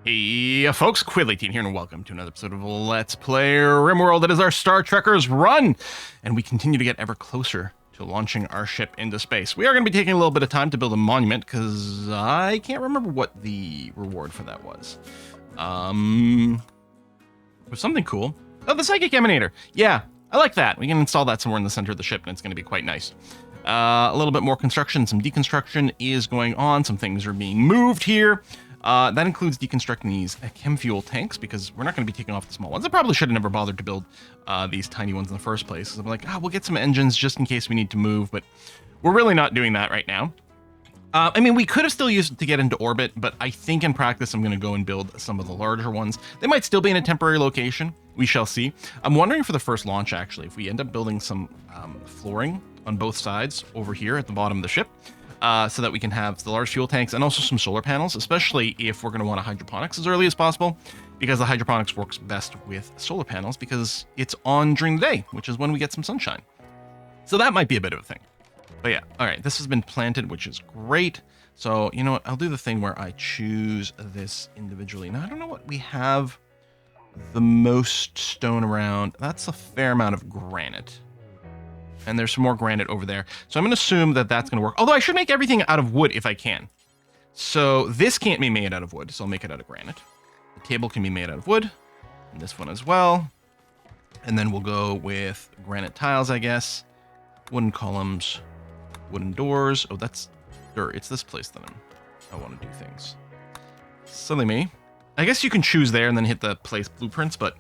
Hey, folks, Quiddly18 here, and welcome to another episode of Let's Play RimWorld. It is our Star Trekkers run, and we continue to get ever closer to launching our ship into space. We are going to be taking a little bit of time to build a monument, because I can't remember what the reward for that was. It was something cool. Oh, the Psychic Emanator. Yeah, I like that. We can install that somewhere in the center of the ship, and it's going to be quite nice. A little bit more construction, some deconstruction is going on. Some things are being moved here. That includes deconstructing these chem fuel tanks, because we're not going to be taking off the small ones. I probably should have never bothered to build these tiny ones in the first place. Because I'm like, we'll get some engines just in case we need to move, but we're really not doing that right now. I mean, we could have still used it to get into orbit, but I think in practice I'm going to go and build some of the larger ones. They might still be in a temporary location. We shall see. I'm wondering for the first launch, actually, if we end up building some flooring on both sides over here at the bottom of the ship. So that we can have the large fuel tanks and also some solar panels, especially if we're going to want a hydroponics as early as possible, because the hydroponics works best with solar panels because it's on during the day, which is when we get some sunshine. So that might be a bit of a thing. But yeah, all right, this has been planted, which is great. So, you know what, I'll do the thing where I choose this individually. Now, I don't know what we have the most stone around. That's a fair amount of granite. And there's some more granite over there. So I'm going to assume that that's going to work. Although I should make everything out of wood if I can. So this can't be made out of wood, so I'll make it out of granite. The table can be made out of wood. And this one as well. And then we'll go with granite tiles, I guess. Wooden columns. Wooden doors. Oh, that's dirt. It's this place that I want to do things. Silly me. I guess you can choose there and then hit the place blueprints, but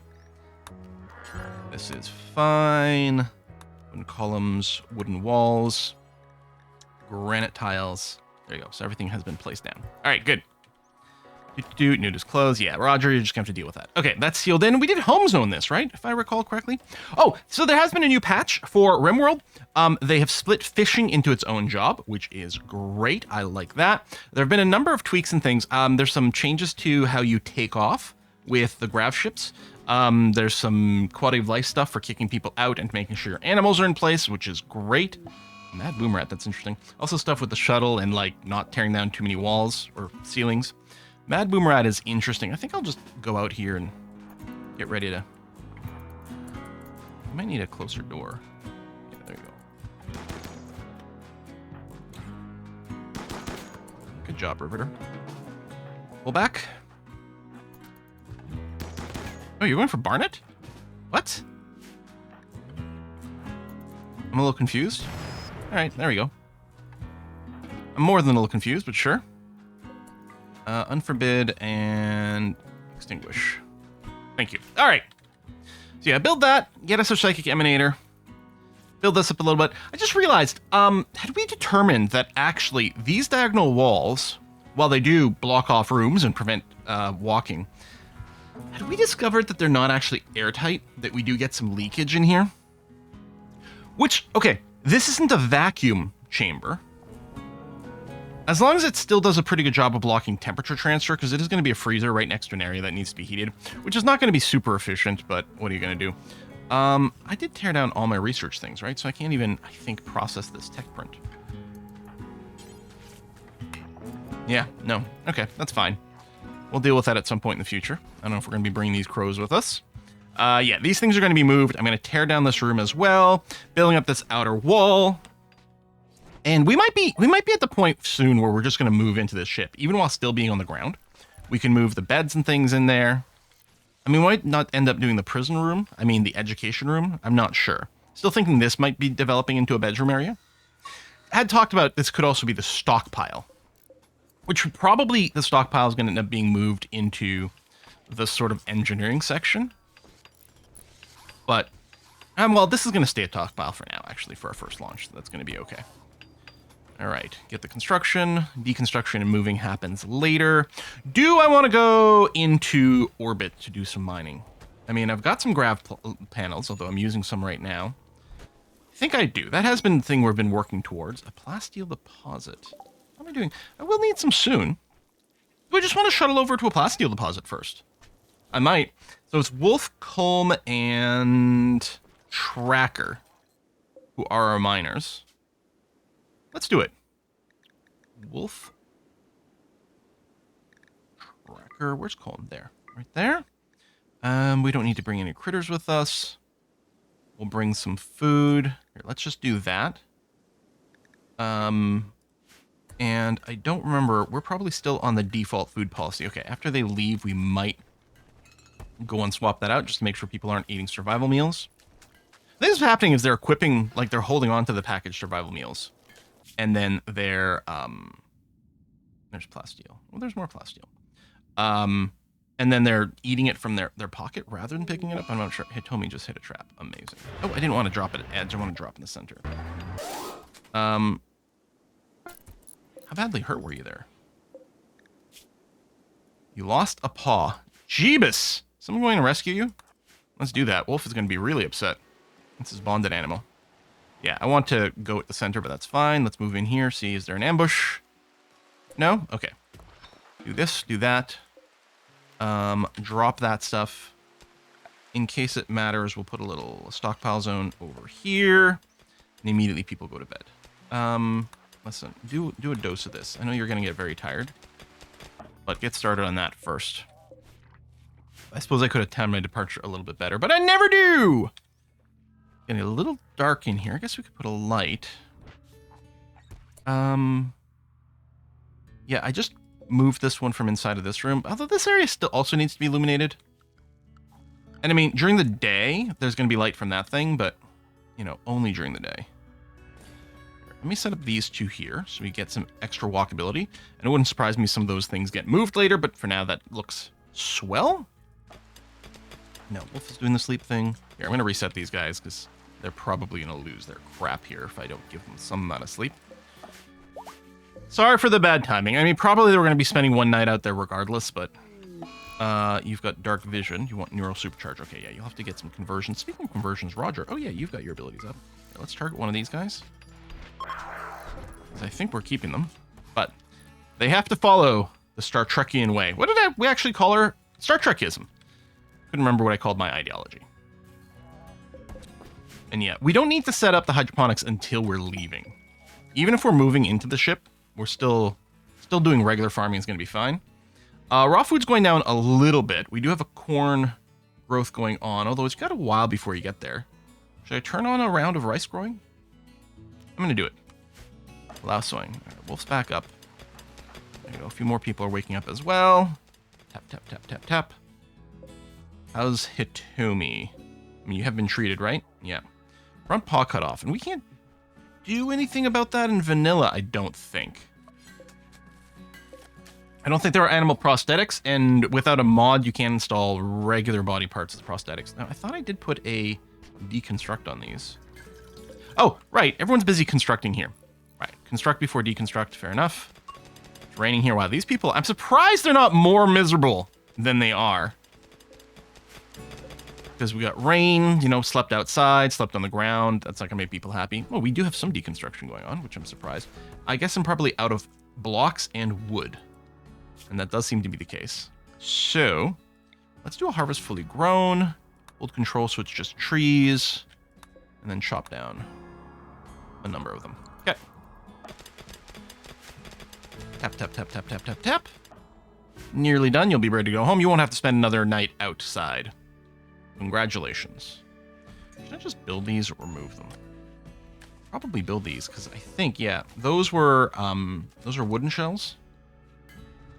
this is fine. Wooden columns, wooden walls, granite tiles. There you go. So everything has been placed down. All right, good. Nude is closed. Yeah, Roger, you're just going to have to deal with that. Okay, that's sealed in. We did home zone this, right? If I recall correctly. Oh, so there has been a new patch for RimWorld. They have split fishing into its own job, which is great. I like that. There have been a number of tweaks and things. There's some changes to how you take off with the grav ships. There's some quality of life stuff for kicking people out and making sure your animals are in place, which is great. Mad Boomerrat, that's interesting. Also stuff with the shuttle and like not tearing down too many walls or ceilings. Mad Boomerrat is interesting. I think I'll just go out here and get ready to... I might need a closer door. Yeah, there you go. Good job, Riveter. Pull back. Oh, you're going for Barnet? What? I'm a little confused. All right, there we go. I'm more than a little confused, but sure. Unforbid and extinguish. Thank you. All right. So yeah, build that. Get us a Psychic Emanator. Build this up a little bit. I just realized, had we determined that actually these diagonal walls, while they do block off rooms and prevent walking, had we discovered that they're not actually airtight, that we do get some leakage in here? Which, okay, this isn't a vacuum chamber. As long as it still does a pretty good job of blocking temperature transfer, because it is going to be a freezer right next to an area that needs to be heated, which is not going to be super efficient, but what are you going to do? I did tear down all my research things, right? So I can't even, I think, process this tech print. Yeah, no. Okay, that's fine. We'll deal with that at some point in the future. I don't know if we're going to be bringing these crows with us. Yeah, these things are going to be moved. I'm going to tear down this room as well, building up this outer wall. And we might be at the point soon where we're just going to move into this ship, even while still being on the ground. We can move the beds and things in there. I mean, we might not end up doing the prison room. I mean, the education room. I'm not sure. Still thinking this might be developing into a bedroom area. I had talked about this could also be the stockpile, which probably the stockpile is going to end up being moved into the sort of engineering section. But, well, this is going to stay a stockpile for now, actually, for our first launch. So that's going to be okay. All right, get the construction. Deconstruction and moving happens later. Do I want to go into orbit to do some mining? I mean, I've got some grav panels, although I'm using some right now. I think I do. That has been the thing we've been working towards. A plasteel deposit. What am I doing? I will need some soon. Do I just want to shuttle over to a plasteel deposit first? I might. So it's Wolf, Culm, and Tracker, who are our miners. Let's do it. Wolf. Tracker. tracker. Where's Colin? There. Right there. We don't need to bring any critters with us. We'll bring some food. Here, let's just do that. And I don't remember. We're probably still on the default food policy. Okay, after they leave, we might go and swap that out just to make sure people aren't eating survival meals. I think what's happening is they're equipping, like they're holding on to the packaged survival meals. And then they're, there's plasteel. Well, there's more plasteel. And then they're eating it from their pocket rather than picking it up. I'm not sure. Hitomi just hit a trap. Amazing. Oh, I didn't want to drop it at edge. I want to drop in the center. How badly hurt were you there? You lost a paw. Jeebus! Someone going to rescue you? Let's do that. Wolf is going to be really upset. It's his bonded animal. Yeah, I want to go at the center, but that's fine. Let's move in here. See, is there an ambush? No? Okay. Do this, do that. Drop that stuff. In case it matters, we'll put a little stockpile zone over here. And immediately people go to bed. Listen, do a dose of this. I know you're going to get very tired. But get started on that first. I suppose I could have timed my departure a little bit better, but I never do! Getting a little dark in here. I guess we could put a light. Yeah, I just moved this one from inside of this room. Although this area still also needs to be illuminated. And I mean, during the day, there's going to be light from that thing, but, you know, only during the day. Let me set up these two here so we get some extra walkability. And it wouldn't surprise me some of those things get moved later, but for now that looks swell. No, Wolf is doing the sleep thing. Here, I'm going to reset these guys because they're probably going to lose their crap here if I don't give them some amount of sleep. Sorry for the bad timing. I mean, probably they were going to be spending one night out there regardless, but you've got dark vision. You want neural supercharge. Okay, yeah, you'll have to get some conversions. Speaking of conversions, Roger. Oh, yeah, you've got your abilities up. Here, let's target one of these guys. I think we're keeping them, but they have to follow the Star Trekian way. What did we actually call her? Star Trekism. Couldn't remember what I called my ideology. And yeah, we don't need to set up the hydroponics until we're leaving. Even if we're moving into the ship, we're still doing regular farming is going to be fine. Raw food's going down a little bit. We do have a corn growth going on, although it's got a while before you get there. Should I turn on a round of rice growing? I'm going to do it. Allow sowing. Right, Wolf's back up. There you go. A few more people are waking up as well. Tap, tap, tap, tap, tap. How's Hitomi? I mean, you have been treated, right? Yeah. Front paw cut off. And we can't do anything about that in vanilla, I don't think. I don't think there are animal prosthetics, and without a mod, you can install regular body parts as prosthetics. Now, I thought I did put a deconstruct on these. Oh, right. Everyone's busy constructing here. Right. Construct before deconstruct. Fair enough. It's raining here. Wow, these people... I'm surprised they're not more miserable than they are. Because we got rain, you know, slept outside, slept on the ground. That's not going to make people happy. Well, we do have some deconstruction going on, which I'm surprised. I guess I'm probably out of blocks and wood. And that does seem to be the case. So, let's do a harvest fully grown. Hold control so it's just trees. And then chop down a number of them. Okay. Tap, tap, tap, tap, tap, tap, tap. Nearly done. You'll be ready to go home. You won't have to spend another night outside. Congratulations. Should I just build these or remove them? Probably build these, because I think, yeah, those are wooden shells.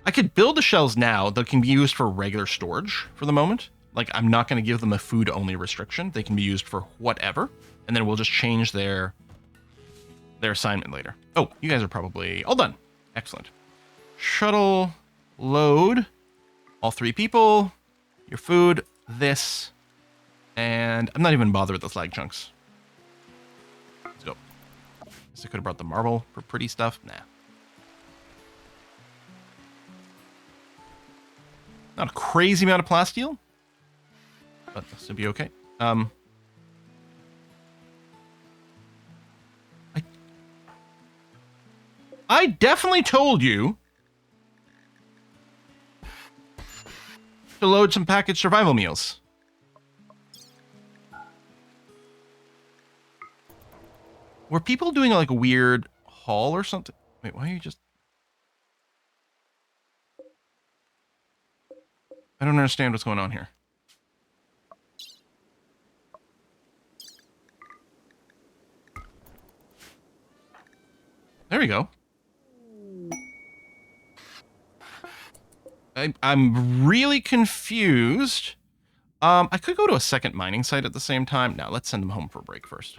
I could build the shells now that can be used for regular storage for the moment. Like, I'm not going to give them a food-only restriction. They can be used for whatever, and then we'll just change their assignment later. Oh, you guys are probably all done. Excellent. Shuttle, load, all 3 people, your food, this, and I'm not even bothered with the slag chunks. Let's go. Guess I could have brought the marble for pretty stuff. Nah. Not a crazy amount of plasteel, but this will be okay. I definitely told you to load some packaged survival meals. Were people doing like a weird haul or something? Wait, why are you just... I don't understand what's going on here. There we go. I'm really confused. I could go to a second mining site at the same time. Now, let's send them home for a break first.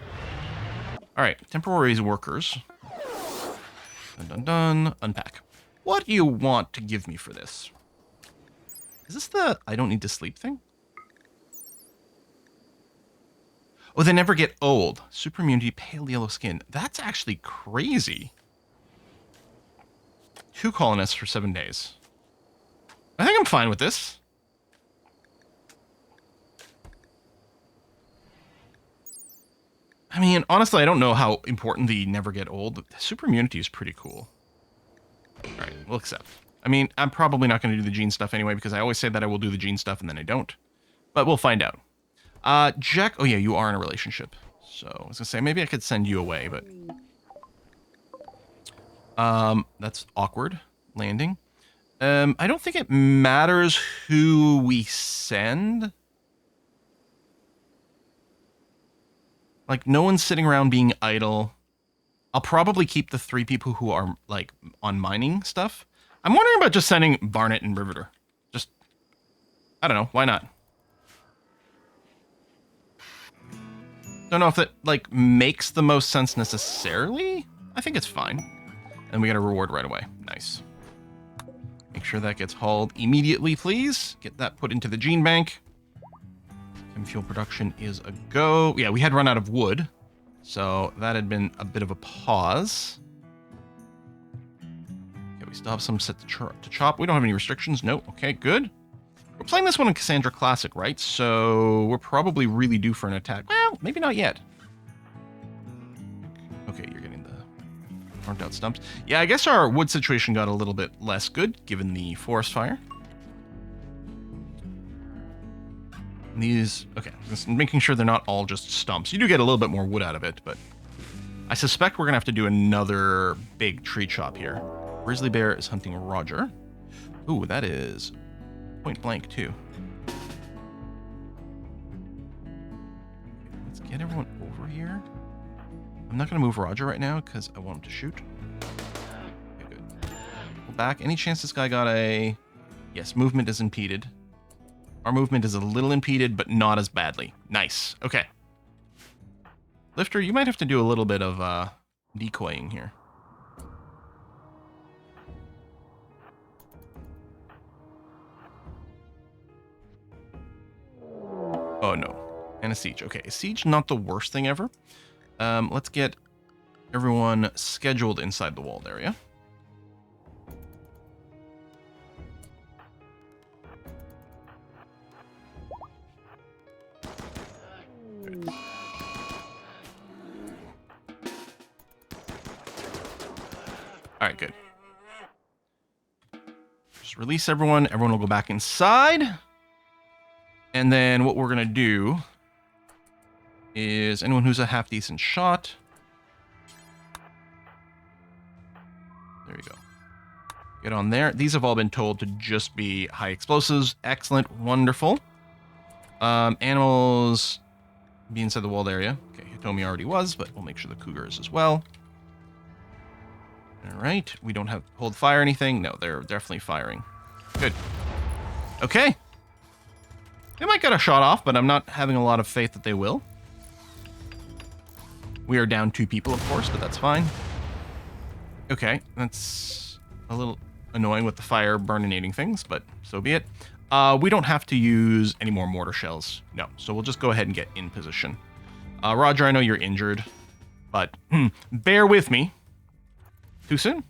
All right, temporary workers. Dun, dun, dun. Unpack. What do you want to give me for this? Is this the I don't need to sleep thing? Oh, they never get old. Super immunity, pale yellow skin. That's actually crazy. 2 colonists for 7 days. I think I'm fine with this. I mean, honestly, I don't know how important the never get old. Super immunity is pretty cool. All right, we'll accept. I mean, I'm probably not going to do the gene stuff anyway because I always say that I will do the gene stuff and then I don't. But we'll find out. Jack, oh yeah, you are in a relationship. So I was going to say, maybe I could send you away, but... that's awkward. Landing. I don't think it matters who we send. Like, no one's sitting around being idle. I'll probably keep the 3 people who are, like, on mining stuff. I'm wondering about just sending Barnett and Riveter. Just, I don't know, why not? Don't know if it, like, makes the most sense necessarily. I think it's fine. And we get a reward right away. Nice. Make sure that gets hauled immediately, please. Get that put into the gene bank. Chem fuel production is a go. Yeah, we had run out of wood. So that had been a bit of a pause. Okay, we still have some set to chop. We don't have any restrictions. No. Okay, good. We're playing this one in Cassandra Classic, right? So we're probably really due for an attack. Well, maybe not yet. Okay, you're getting the burnt out stumps. Yeah, I guess our wood situation got a little bit less good given the forest fire. These, okay, just making sure they're not all just stumps. You do get a little bit more wood out of it, but I suspect we're gonna have to do another big tree chop here. Grizzly Bear is hunting Roger. Ooh, that is point blank too. Okay, let's get everyone over here. I'm not gonna move Roger right now because I want him to shoot. Okay, good. Pull back. Any chance this guy got a... Yes, movement is impeded. Our movement is a little impeded, but not as badly. Nice. Okay. Lifter, you might have to do a little bit of decoying here. Oh, no. And a siege. Okay, a siege, not the worst thing ever. Let's get everyone scheduled inside the walled area. All right, good. Just release everyone. Everyone will go back inside. And then what we're going to do is anyone who's a half-decent shot. There you go. Get on there. These have all been told to just be high explosives. Excellent. Wonderful. Animals be inside the walled area. Okay, Hitomi already was, but we'll make sure the cougar is as well. All right. We don't have hold fire or anything. No, they're definitely firing. Good. Okay. They might get a shot off, but I'm not having a lot of faith that they will. We are down 2 people, of course, but that's fine. Okay, that's a little annoying with the fire burninating things, but so be it. We don't have to use any more mortar shells. No, so we'll just go ahead and get in position. Roger, I know you're injured, but bear with me. Too soon?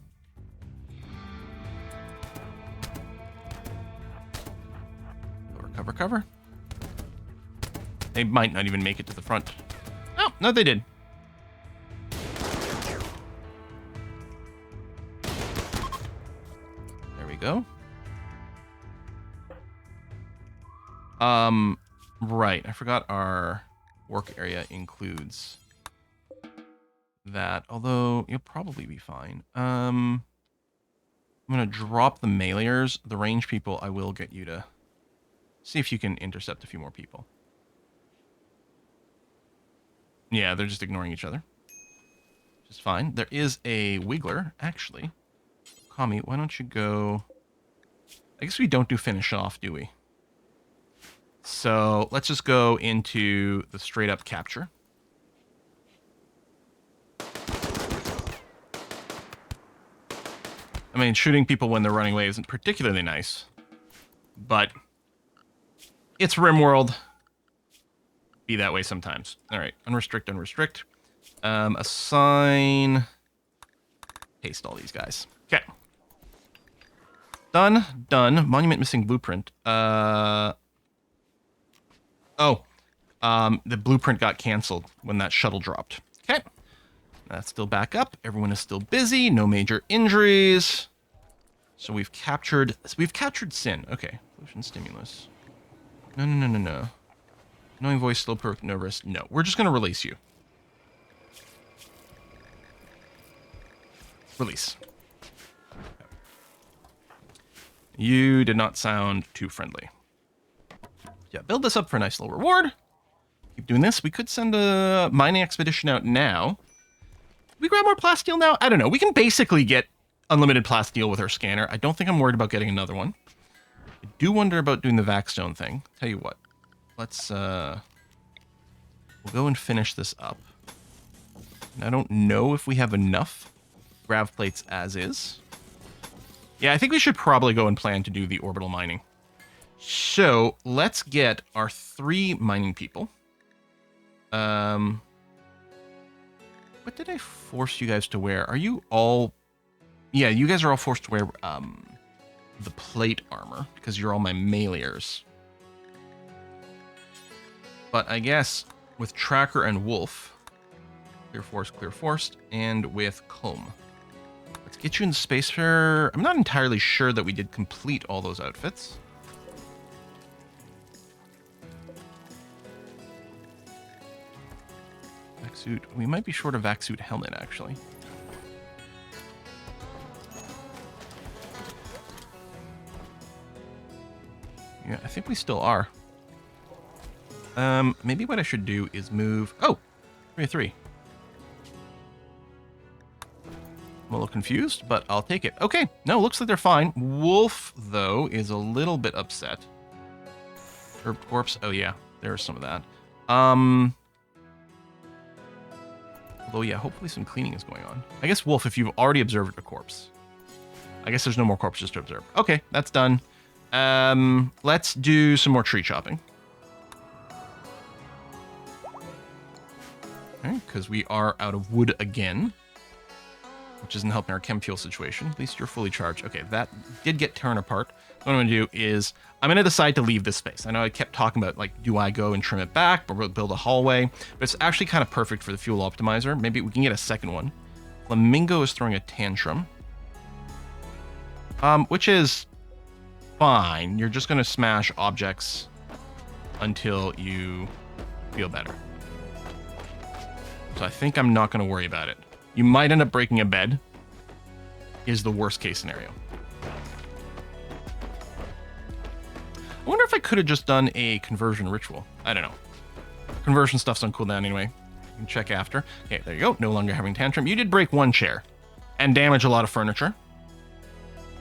Cover, cover. They might not even make it to the front. Oh, no, they did. There we go. Right. I forgot our work area includes that, although you'll probably be fine. I'm going to drop the meleeers. The range people, I will get you to See if you can intercept a few more people. Yeah, they're just ignoring each other. Which is fine. There is a Wiggler, actually. Kami, why don't you go... I guess we don't do finish off, do we? So let's just go into the straight up capture. I mean, shooting people when they're running away isn't particularly nice, but it's RimWorld. Be that way sometimes. All right, unrestrict, unrestrict. Assign. Paste all these guys. Okay. Done. Done. Monument missing blueprint. The blueprint got canceled when that shuttle dropped. Okay. That's still back up. Everyone is still busy. No major injuries. So we've captured Sin. Okay. Pollution stimulus. No. Annoying voice, slow perk, no risk. No. We're just going to release you. Release. You did not sound too friendly. Yeah, build this up for a nice little reward. Keep doing this. We could send a mining expedition out now. We grab more plasteel now? I don't know. We can basically get unlimited plasteel with our scanner. I don't think I'm worried about getting another one. I do wonder about doing the Vaxstone thing. Tell you what. Let's, we'll go and finish this up. And I don't know if we have enough grav plates as is. Yeah, I think we should probably go and plan to do the orbital mining. So, let's get our 3 mining people. What did I force you guys to wear? Are you all... Yeah, you guys are all forced to wear, the plate armor, because you're all my meleers. But I guess with Tracker and Wolf, clear forced, and with Comb. Let's get you in the space fair. I'm not entirely sure that we did complete all those outfits. Vac-suit. We might be short of vac-suit helmet, actually. Yeah, I think we still are. Maybe what I should do is move... Oh! 3-3. I'm a little confused, but I'll take it. Okay, no, looks like they're fine. Wolf, though, is a little bit upset. Herb corpse. Oh, yeah, there's some of that. Although, yeah, hopefully some cleaning is going on. I guess, Wolf, if you've already observed a corpse. I guess there's no more corpses to observe. Okay, that's done. Let's do some more tree chopping. Okay, because we are out of wood again, which isn't helping our chem fuel situation. At least you're fully charged. Okay, that did get torn apart. What I'm going to do is I'm going to decide to leave this space. I know I kept talking about, like, do I go and trim it back or build a hallway? But it's actually kind of perfect for the fuel optimizer. Maybe we can get a second one. Flamingo is throwing a tantrum. Which is fine. You're just going to smash objects until you feel better. So I think I'm not going to worry about it. You might end up breaking a bed, is the worst case scenario. I wonder if I could have just done a conversion ritual. I don't know. Conversion stuff's on cooldown anyway. You can check after. Okay, there you go. No longer having tantrum. You did break 1 chair and damage a lot of furniture.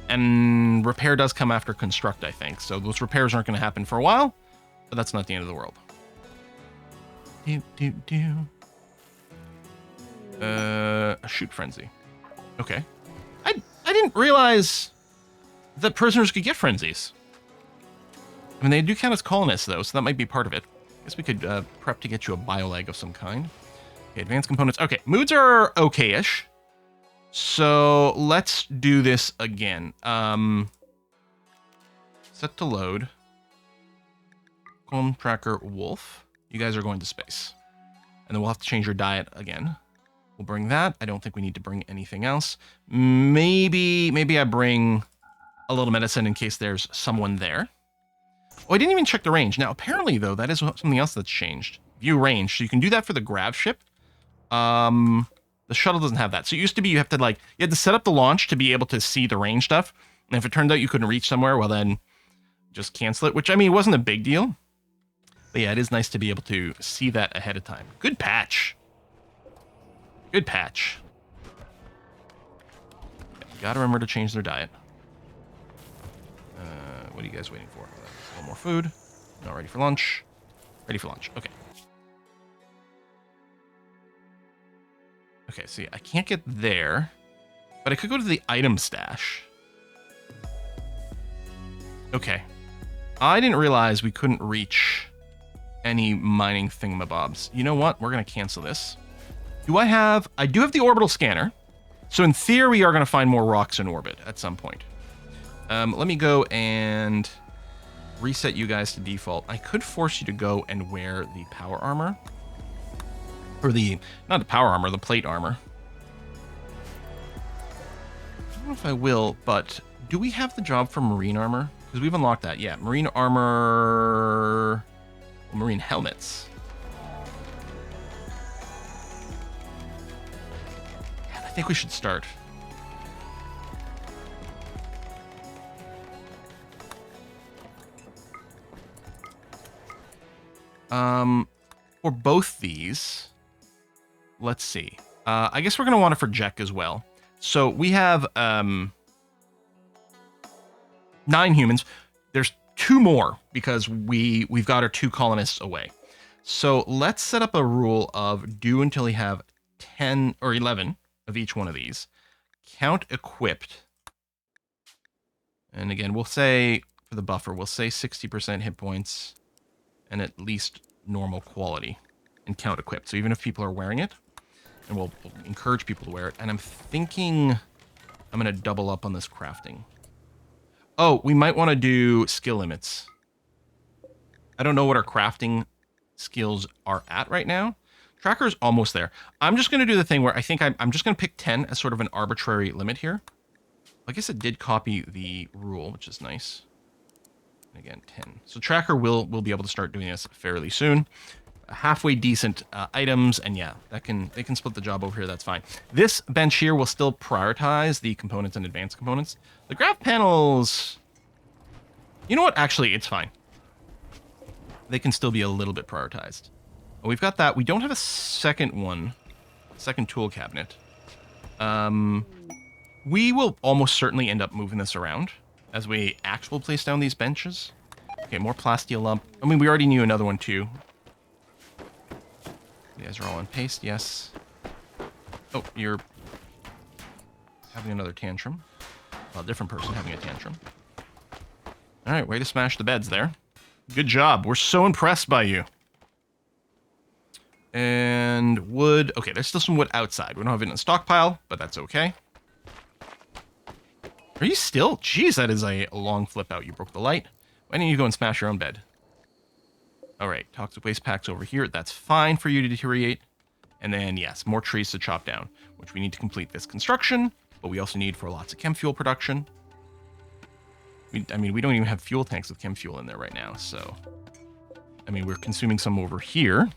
And repair does come after construct, I think. So those repairs aren't going to happen for a while, but that's not the end of the world. A shoot frenzy. Okay. I didn't realize that prisoners could get frenzies. I mean, they do count as colonists, though, so that might be part of it. I guess we could prep to get you a bioleg of some kind. Okay, advanced components. Okay, moods are okay-ish. So let's do this again. Set to load. Home Tracker Wolf. You guys are going to space. And then we'll have to change your diet again. We'll bring that. I don't think we need to bring anything else. Maybe I bring a little medicine in case there's someone there. Oh, I didn't even check the range. Now, apparently, though, that is something else that's changed. View range. So you can do that for the grav ship. The shuttle doesn't have that. So it used to be you had to set up the launch to be able to see the range stuff. And if it turned out you couldn't reach somewhere, well then just cancel it, which, I mean, wasn't a big deal. But yeah, it is nice to be able to see that ahead of time. Good patch. Good patch. Gotta remember to change their diet. What are you guys waiting for? A little more food. Not ready for lunch. Ready for lunch. Okay. Okay, see, I can't get there, but I could go to the item stash. Okay. I didn't realize we couldn't reach any mining thingamabobs. You know what? We're going to cancel this. I do have the orbital scanner. So in theory, we are going to find more rocks in orbit at some point. Let me go and reset you guys to default. I could force you to go and wear the power armor. Or not the power armor, the plate armor. I don't know if I will, but do we have the job for marine armor? Because we've unlocked that. Yeah, marine armor... Well, marine helmets. I think we should start. For both these, let's see. I guess we're going to want it for Jack as well. So we have 9 humans. There's 2 more because we've got our 2 colonists away. So let's set up a rule of do until we have 10 or 11 of each one of these. Count equipped. And again, we'll say for the buffer, we'll say 60% hit points and at least normal quality, and count equipped. So even if people are wearing it, and we'll encourage people to wear it. And I'm thinking I'm going to double up on this crafting. Oh, we might want to do skill limits. I don't know what our crafting skills are at right now. Tracker's almost there. I'm just going to do the thing where I think I'm just going to pick 10 as sort of an arbitrary limit here. I guess it did copy the rule, which is nice. And again, 10. So Tracker will be able to start doing this fairly soon. Halfway decent items, and yeah, they can split the job over here. That's fine. This bench here will still prioritize the components and advanced components. The graph panels, you know what? Actually, it's fine. They can still be a little bit prioritized. Oh, we've got that. We don't have a second tool cabinet. We will almost certainly end up moving this around as we actually place down these benches. Okay, more plasteel lump. I mean, we already knew another one too. You guys are all on paste, yes. Oh, you're having another tantrum. Well, a different person having a tantrum. All right, way to smash the beds there. Good job. We're so impressed by you. And wood. Okay, there's still some wood outside. We don't have it in a stockpile, but that's okay. Are you still? Jeez, that is a long flip out. You broke the light. Why didn't you go and smash your own bed? All right, toxic waste packs over here. That's fine for you to deteriorate. And then, yes, more trees to chop down, which we need to complete this construction, but we also need for lots of chem fuel production. I mean, we don't even have fuel tanks with chem fuel in there right now, so... I mean, we're consuming some over here.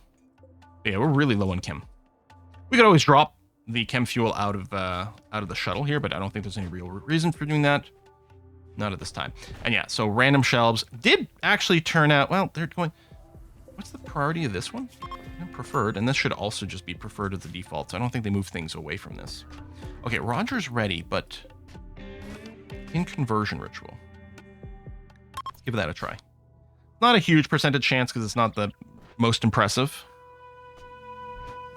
Yeah, we're really low on chem. We could always drop the chem fuel out of the shuttle here, but I don't think there's any real reason for doing that. Not at this time. And yeah, so random shelves did actually turn out... Well, they're going... What's the priority of this one? Preferred, and this should also just be preferred as the default, so I don't think they move things away from this. Okay, Roger's ready, but in conversion ritual. Let's give that a try. Not a huge percentage chance because it's not the most impressive.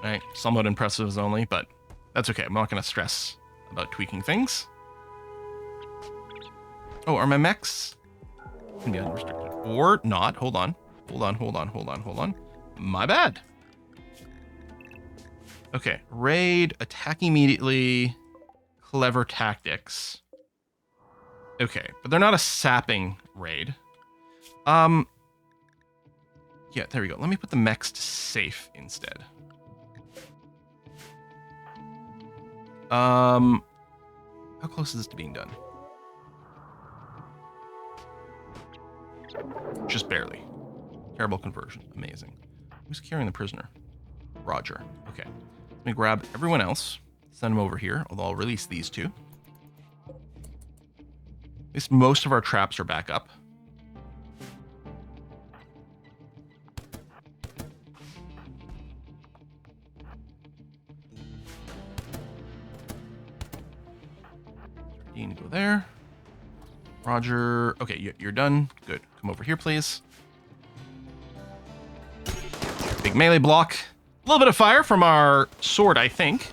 Right, somewhat impressive only, but that's okay. I'm not going to stress about tweaking things. Oh, are my mechs can be unrestricted or not? Hold on. Hold on. My bad. Okay, raid, attack immediately, clever tactics. Okay, but they're not a sapping raid. Yeah, there we go. Let me put the mechs to safe instead. How close is this to being done? Just barely. Terrible conversion. Amazing. Who's carrying the prisoner? Roger. Okay. Let me grab everyone else. Send them over here, although I'll release these two. At least most of our traps are back up. Dean, go there. Roger. Okay, you're done. Good. Come over here, please. Big melee block. A little bit of fire from our sword, I think.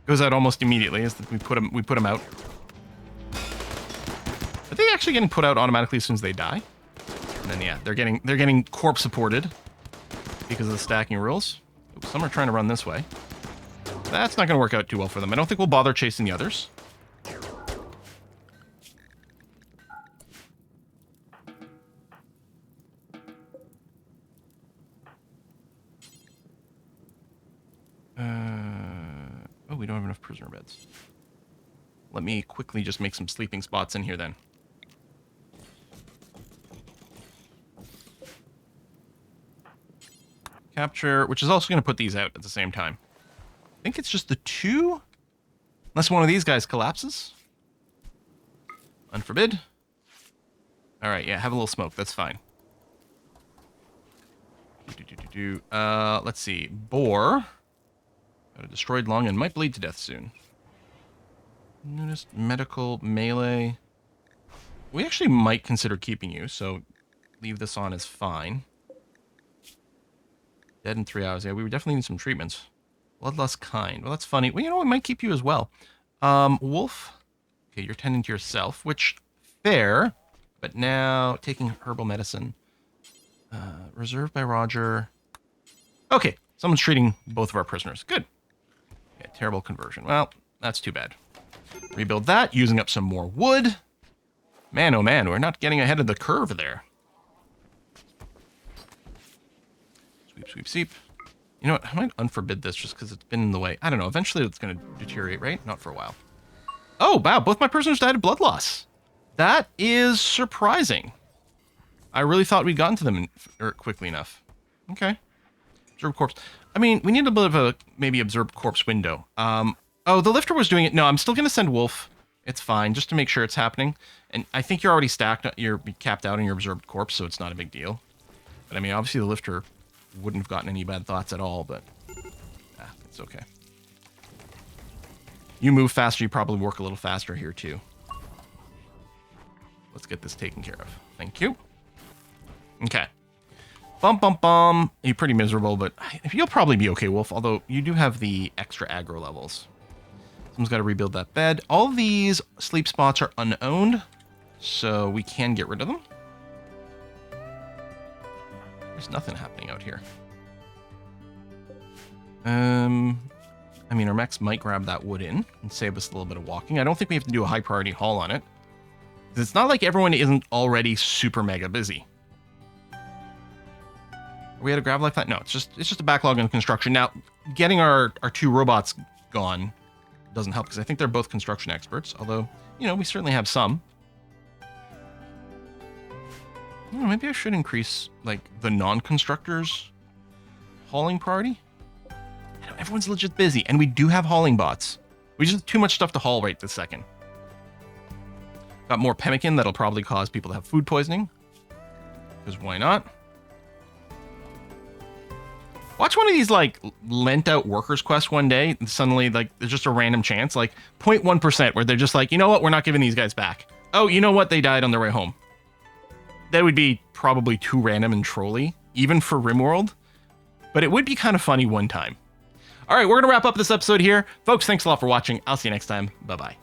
Goes out almost immediately as we put them out. Are they actually getting put out automatically as soon as they die? And then yeah, they're getting corpse supported because of the stacking rules. Oops, some are trying to run this way. That's not going to work out too well for them. I don't think we'll bother chasing the others. Oh, we don't have enough prisoner beds. Let me quickly just make some sleeping spots in here then. Capture, which is also going to put these out at the same time. I think it's just the two. Unless one of these guys collapses. Unforbid. Alright, yeah, have a little smoke. That's fine. Let's see. Boar. Got a destroyed lung and might bleed to death soon. Notice medical, melee. We actually might consider keeping you, so leave this on as fine. Dead in 3 hours. Yeah, we would definitely need some treatments. Bloodlust kind. Well, that's funny. Well, you know, we might keep you as well. Wolf. Okay, you're tending to yourself, which, fair. But now, taking herbal medicine. Reserved by Roger. Okay, someone's treating both of our prisoners. Good. Okay, terrible conversion. Well, that's too bad. Rebuild that, using up some more wood. Man, oh man, we're not getting ahead of the curve there. Sweep, sweep, sweep. You know what? I might unforbid this just because it's been in the way. I don't know. Eventually it's going to deteriorate, right? Not for a while. Oh, wow. Both my prisoners died of blood loss. That is surprising. I really thought we'd gotten to them quickly enough. Okay. Observed corpse. I mean, we need a bit of a maybe observed corpse window. Oh, the lifter was doing it. No, I'm still going to send Wolf. It's fine, just to make sure it's happening. And I think you're already stacked. You're capped out in your observed corpse, so it's not a big deal. But I mean, obviously the lifter wouldn't have gotten any bad thoughts at all, but it's okay. You move faster, you probably work a little faster here too. Let's get this taken care of. Thank you. Okay. Bum, bum, bum. You're pretty miserable, but you'll probably be okay, Wolf, although you do have the extra aggro levels. Someone's got to rebuild that bed. All these sleep spots are unowned, so we can get rid of them. There's nothing happening out here. I mean, our mechs might grab that wood in and save us a little bit of walking. I don't think we have to do a high priority haul on it. It's not like everyone isn't already super mega busy. Are we had a grab like that? No, it's just a backlog in construction. Now, getting our two robots gone doesn't help because I think they're both construction experts. Although, you know, we certainly have some. Maybe I should increase, like, the non-constructors hauling priority. I know, everyone's legit busy, and we do have hauling bots. We just have too much stuff to haul right this second. Got more pemmican that'll probably cause people to have food poisoning. Because why not? Watch one of these, like, lent-out workers quests one day, and suddenly, like, there's just a random chance, like, 0.1%, where they're just like, you know what, we're not giving these guys back. Oh, you know what, they died on their way home. That would be probably too random and trolly, even for RimWorld, but it would be kind of funny one time. All right, we're going to wrap up this episode here. Folks, thanks a lot for watching. I'll see you next time. Bye-bye.